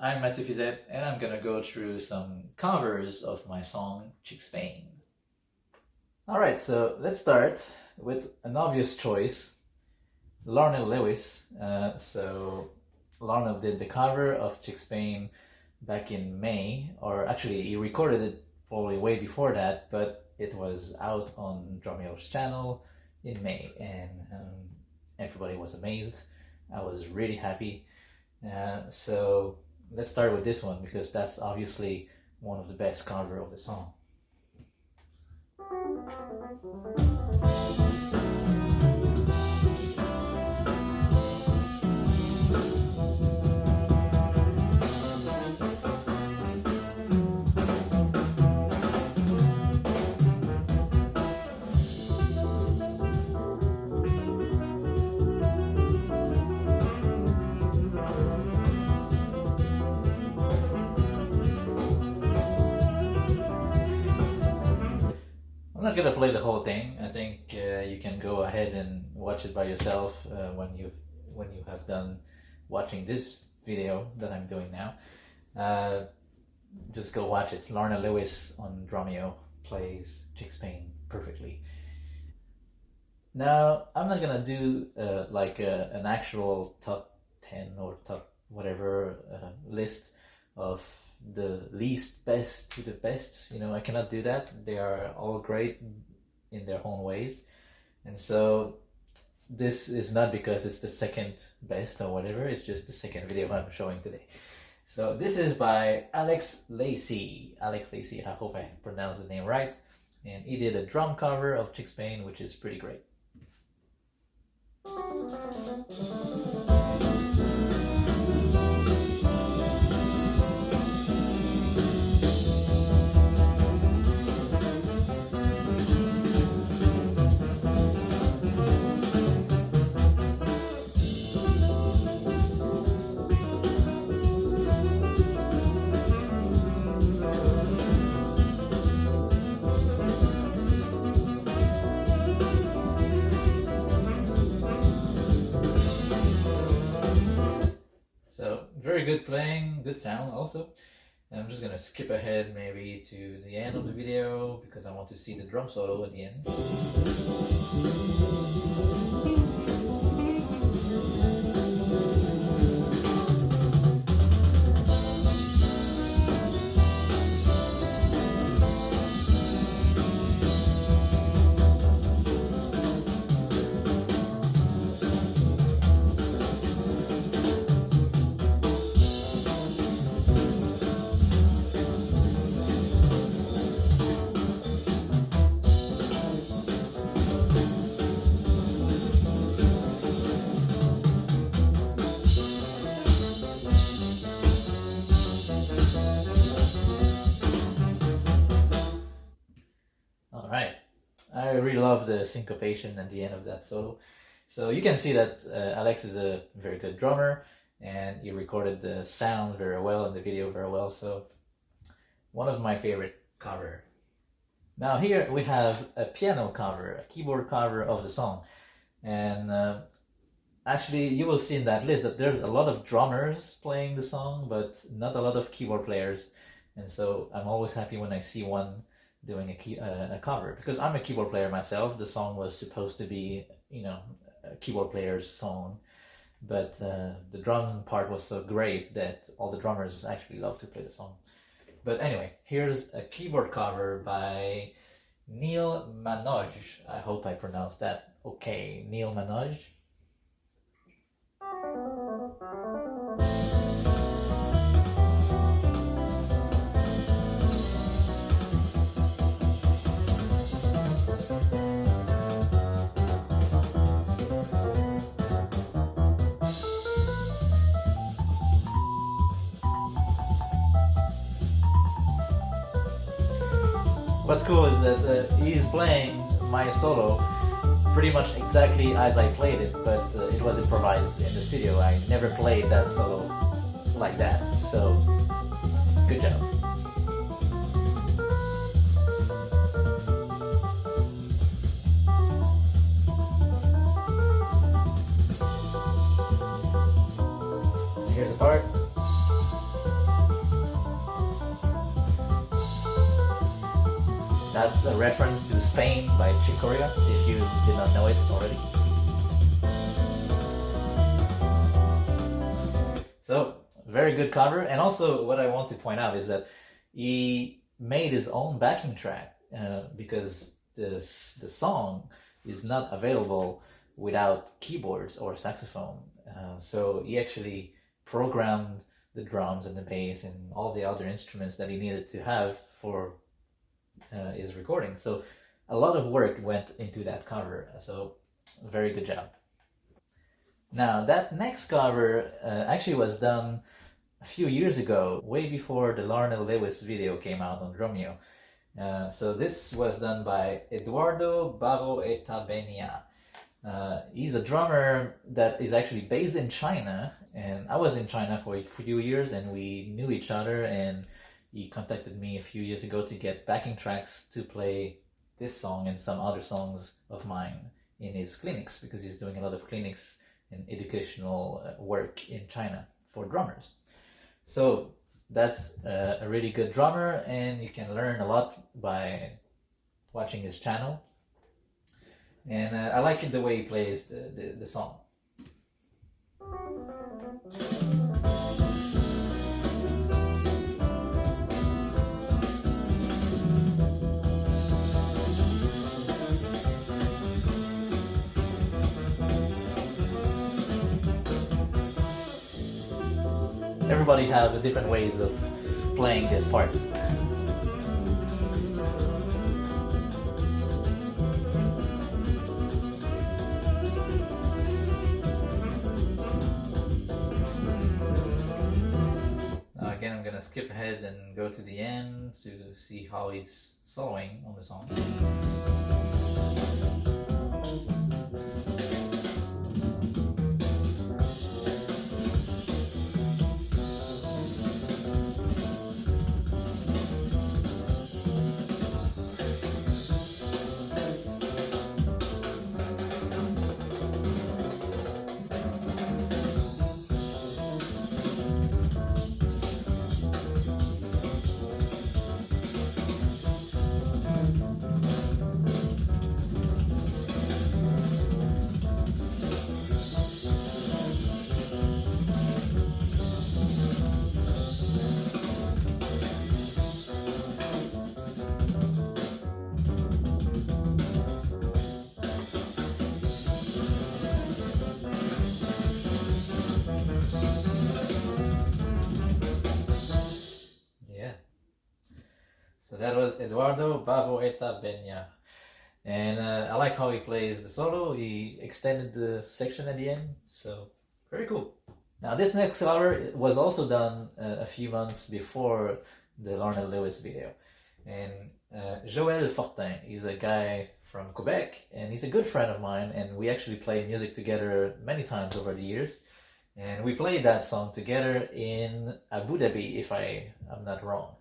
I'm Mathieu Fiset, and I'm gonna go through some covers of my song Spain. Alright, so let's start with an obvious choice, Larnell Lewis. So Larnell did the cover of Spain back in May, or actually he recorded it probably way before that, but it was out on Dromeo's channel in May, and everybody was amazed. I was really happy. So let's start with this one because that's obviously one of the best covers of the song. I'm not gonna play the whole thing. I think you can go ahead and watch it by yourself when you have done watching this video that I'm doing now. Just go watch it. Larnell Lewis on Dromeo plays Spain perfectly. Now I'm not gonna do an actual top 10 or top whatever list of the least best to the best. I cannot do that. They are all great in their own ways, and so this is not because it's the second best or whatever. It's just the second video I'm showing today. So this is by Lacey. Lacey, I hope I pronounced the name right, and he did a drum cover of Spain, which is pretty great. Very good playing, good sound also. And I'm just gonna skip ahead maybe to the end of the video because I want to see the drum solo at the end. I really love the syncopation at the end of that solo. So you can see that Alex is a very good drummer and he recorded the sound very well and the video very well. So one of my favorite cover. Now here we have a piano cover, a keyboard cover of the song. And actually you will see in that list that there's a lot of drummers playing the song, but not a lot of keyboard players. And so I'm always happy when I see one doing a cover, because I'm a keyboard player myself. The song was supposed to be, a keyboard player's song, but the drum part was so great that all the drummers actually love to play the song. But anyway, here's a keyboard cover by Neil Manoj. I hope I pronounced that okay. Neil Manoj. What's cool is that he's playing my solo pretty much exactly as I played it, but it was improvised in the studio. I never played that solo like that, so good job. Here's the part. that's a reference to Spain by Chick Corea, if you did not know it already. So, very good cover. And also, what I want to point out is that he made his own backing track because the song is not available without keyboards or saxophone. So he actually programmed the drums and the bass and all the other instruments that he needed to have for his recording. So a lot of work went into that cover. So very good job. Now that next cover actually was done a few years ago, way before the Larnell Lewis video came out on Dromeo. So this was done by Eduardo Barroetabeña. He's a drummer that is actually based in China, and I was in China for a few years and we knew each other, and he contacted me a few years ago to get backing tracks to play this song and some other songs of mine in his clinics, because he's doing a lot of clinics and educational work in China for drummers. So that's a really good drummer, and you can learn a lot by watching his channel. And I like it the way he plays the song. Everybody have different ways of playing this part. Now again, I'm gonna skip ahead and go to the end to see how he's soloing on the song. So that was Eduardo Barroetabeña. And I like how he plays the solo. He extended the section at the end, so very cool. Now this next cover was also done a few months before the Larnell Lewis video. And Joël Fortin is a guy from Quebec, and he's a good friend of mine, and we actually played music together many times over the years. And we played that song together in Abu Dhabi, if I'm not wrong.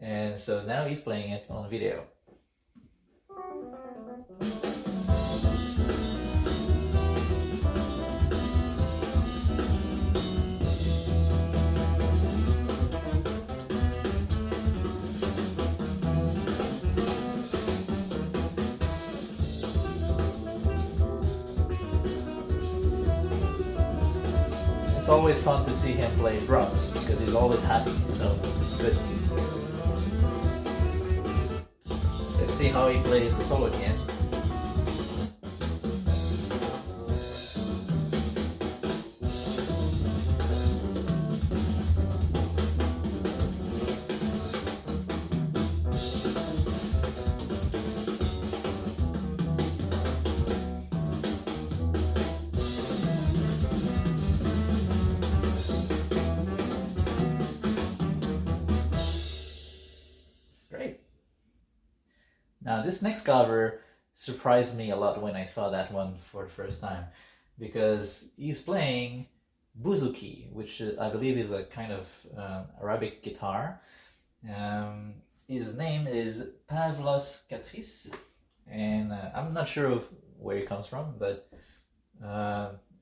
And so now he's playing it on video. It's always fun to see him play drums because he's always happy, so good. Let's see how he plays the solo again. Now this next cover surprised me a lot when I saw that one for the first time, because he's playing bouzouki, which I believe is a kind of Arabic guitar. His name is Pavlos Katris, and I'm not sure of where he comes from, but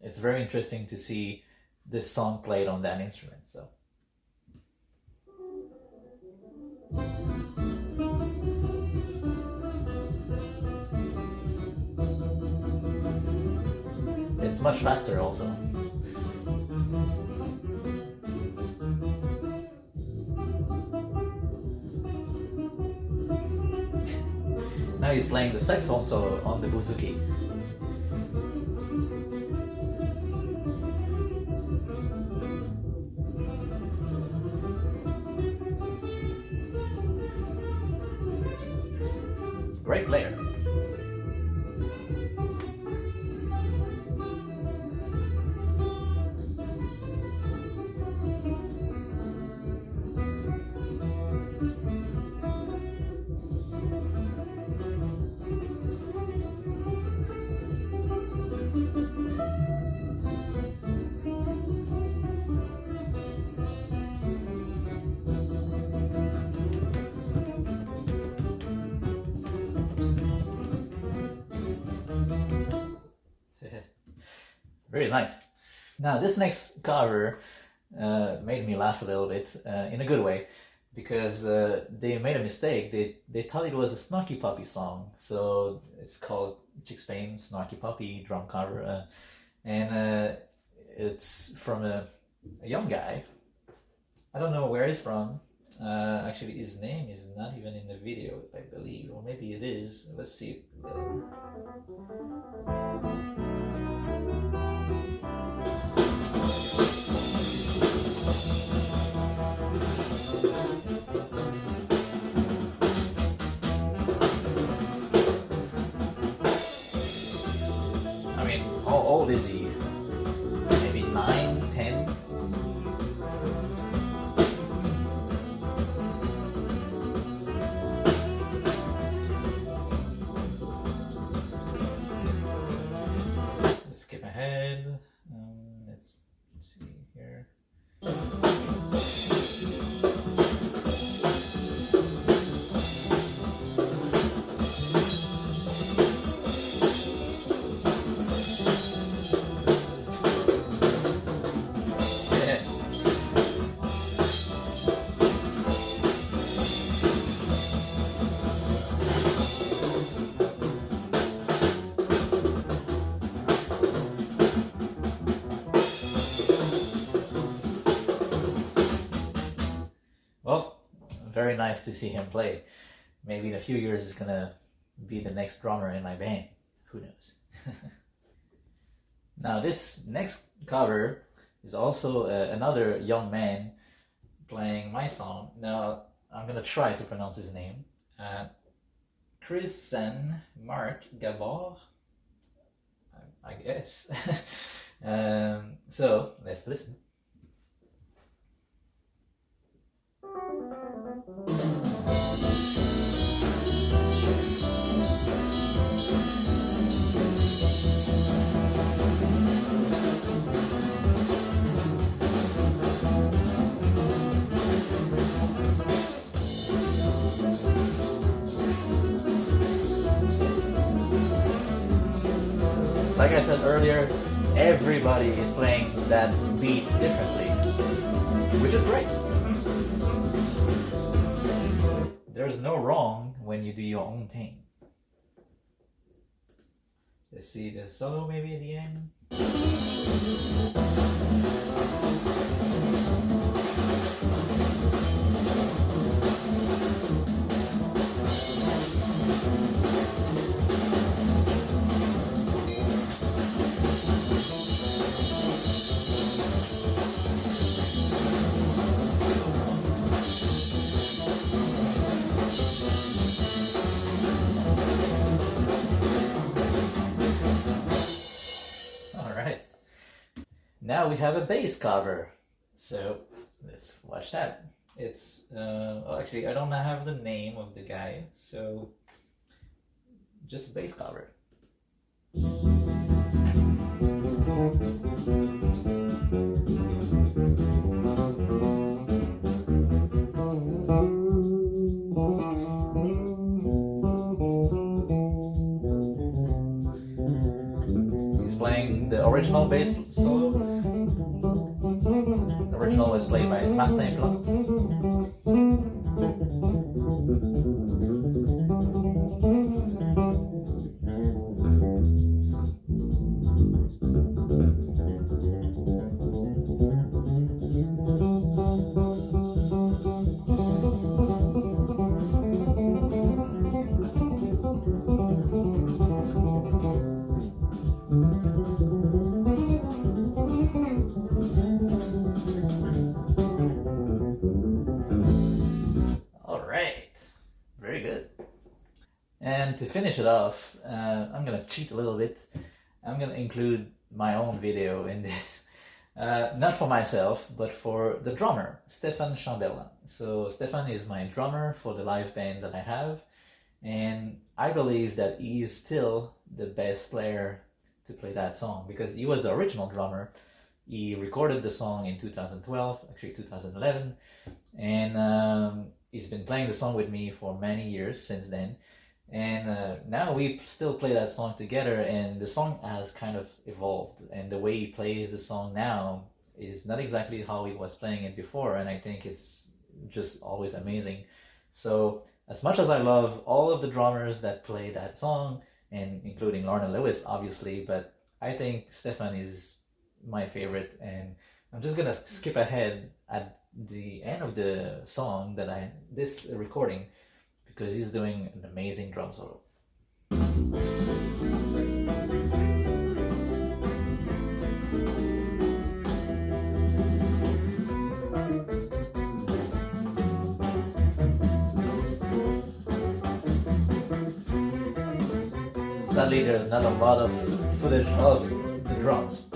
it's very interesting to see this song played on that instrument. So. it's much faster also. Now he's playing the saxophone solo on the bouzouki. Great player. Very nice. Now this next cover made me laugh a little bit in a good way, because they made a mistake. They thought it was a Snarky Puppy song, so it's called Chicks Pain Snarky Puppy drum cover, and it's from a young guy. I don't know where he's from. Actually, his name is not even in the video, I believe, or maybe it is. Let's see. I mean, how old is he? Maybe 9, 10? Let's skip ahead. Let's see here. Well, very nice to see him play. Maybe in a few years he's gonna be the next drummer in my band. Who knows? Now this next cover is also another young man playing my song. Now I'm gonna try to pronounce his name. Krizsan Mark Gabor, I guess. So let's listen. Like I said earlier, everybody is playing that beat differently, which is great. There's no wrong when you do your own thing. Let's see the solo maybe at the end. Now we have a bass cover, so let's watch that. It's well, actually I don't have the name of the guy, so just a bass cover. He's playing the original bass solo. The original was played by Mathieu. it off, I'm gonna cheat a little bit. I'm gonna include my own video in this. Not for myself, but for the drummer, Stephane Chamberland. So Stephane is my drummer for the live band that I have, and I believe that he is still the best player to play that song, because he was the original drummer. He recorded the song in 2012, actually 2011, and he's been playing the song with me for many years since then. And now we still play that song together, and the song has kind of evolved, and the way he plays the song now is not exactly how he was playing it before, and I think it's just always amazing. So as much as I love all of the drummers that play that song, and including Larnell obviously, but I think Stephane is my favorite, and I'm just gonna skip ahead at the end of the song this recording, because he's doing an amazing drum solo. Sadly, there's not a lot of footage of the drums.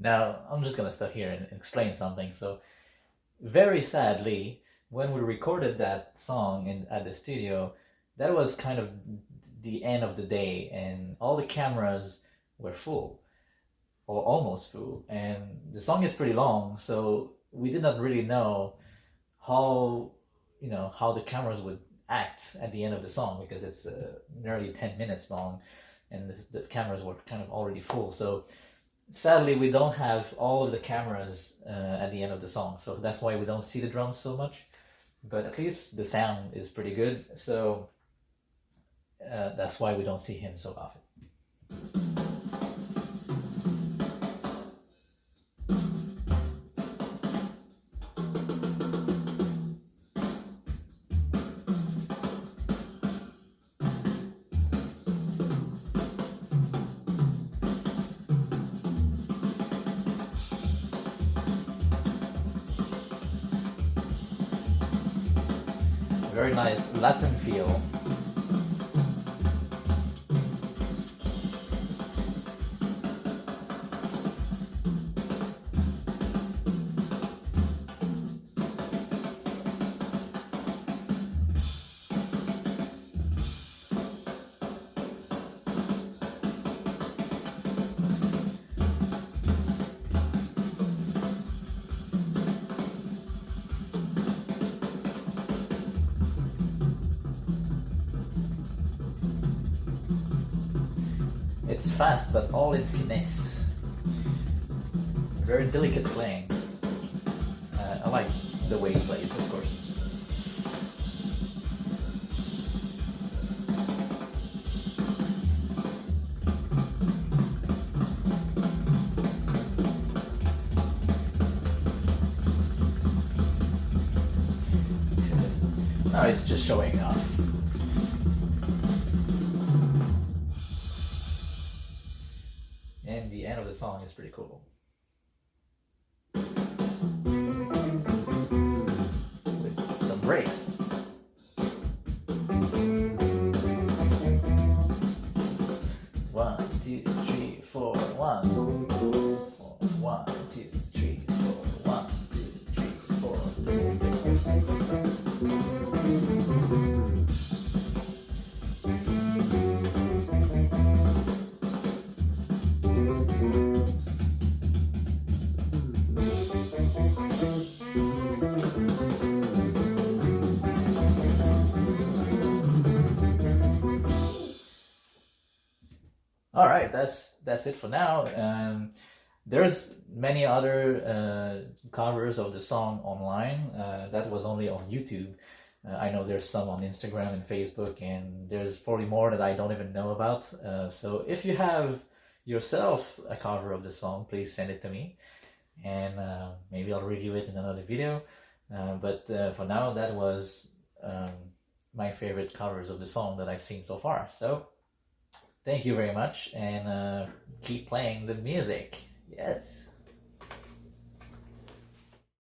Now, I'm just gonna stop here and explain something. So, very sadly, when we recorded that song at the studio, that was kind of the end of the day, and all the cameras were full, or almost full, and the song is pretty long, so we did not really know how the cameras would act at the end of the song, because it's nearly 10 minutes long, and the cameras were kind of already full. So sadly, we don't have all of the cameras at the end of the song, so that's why we don't see the drums so much. But at least the sound is pretty good, so that's why we don't see him so often. Very nice Latin feel. It's fast, but all in finesse. Very delicate playing. I like the way he plays, of course. Now he's just showing off. And the end of the song is pretty cool. With some breaks. One, two, three, four, one. Four, one, two, three, four, one, two, three, four. All right, that's it for now. There's many other covers of the song online. That was only on YouTube. I know there's some on Instagram and Facebook, and there's probably more that I don't even know about. So if you have yourself a cover of the song, please send it to me, and maybe I'll review it in another video. But for now, that was my favorite covers of the song that I've seen so far. So thank you very much, and keep playing the music. Yes.